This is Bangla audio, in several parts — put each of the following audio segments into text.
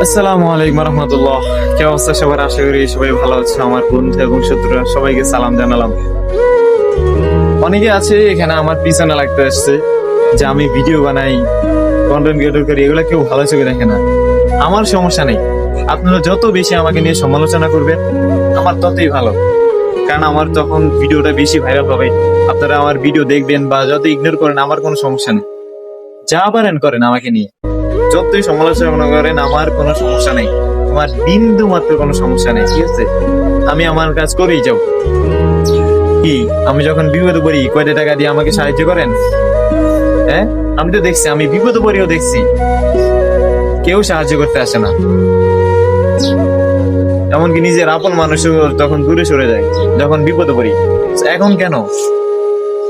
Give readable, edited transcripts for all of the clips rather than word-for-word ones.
আসসালামু আলাইকুম রহমতুল্লাহ। কি অবস্থা সবার? আশা করি সবাই ভালো আছে। আমার বন্ধু এবং শত্রুরা সবাইকে সালাম জানালাম। অনেকে আছে এখানে আমার পিছনে লাগতে আসছে যে আমি ভিডিও বানাই, কন্টেন্ট ক্রিয়েটর করি, এগুলা কেউ ভালো চোখে দেখে না। আমার সমস্যা নেই, আপনারা যত বেশি আমাকে নিয়ে সমালোচনা করবেন আমার ততই ভালো, কারণ আমার তখন ভিডিওটা বেশি ভাইরাল হবে। আপনারা আমার ভিডিও দেখবেন বা যত ইগনোর করেন আমার কোনো সমস্যা নেই। যা পারেন করেন আমাকে নিয়ে, যতই সমালোচনা করেন আমার কোনো সমস্যা নেই। আমার বিন্দু মাত্র কোনো সমস্যা নেই, ঠিক আছে? আমি আমার কাজ করেই যাও। কি, আমি যখন বিপদে পড়ি কয়টা টাকা দিয়ে আমাকে সাহায্য করেন? হ্যাঁ, আমি তো দেখছি, আমি বিপদে পড়িও দেখছি কেউ সাহায্য করতে আসে না। এমনকি নিজের আপন মানুষও তখন দূরে সরে যায় যখন বিপদে পড়ি। এখন কেন?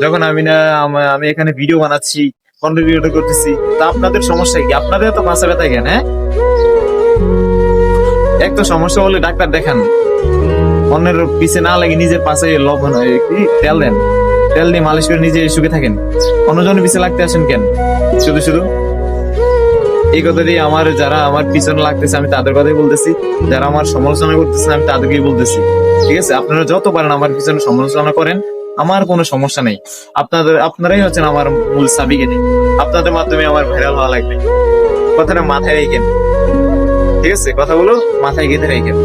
যখন আমি এখানে ভিডিও বানাচ্ছি, কন্টেন্ট ক্রিয়েটর করতেছি, তা আপনাদের সমস্যা কি? আপনাদের তো মাথা ব্যথা কেন? হ্যাঁ, এক তো সমস্যা হলে ডাক্তার দেখান, অন্যের পিছে না লাগে নিজের পাশে লবণ কি তেল দেন, তেল দিয়ে মালিশ করে নিজে সুখে থাকেন। অন্যজনের পিছে লাগতে আসেন কেন শুধু শুধু? এই কথাটি আমার, যারা আমার পিছনে লাগতেছে আমি তাদের কথাই বলতেছি, যারা আমার সমালোচনা করতেছে আমি তাদেরকেই বলতেছি। ঠিক আছে, আপনারা যত পারেন আমার পিছনে সমালোচনা করেন, আমার কোনো সমস্যা নেই। আপনারাই হচ্ছেন আমার মূল চাবিকাঠি। আপনাদের মাধ্যমে আমার ভাইরাল হওয়া লাগবে। কথাটা মাথায় রেখেন, ঠিক আছে? কথাগুলো মাথায় গেঁথে রেখেন।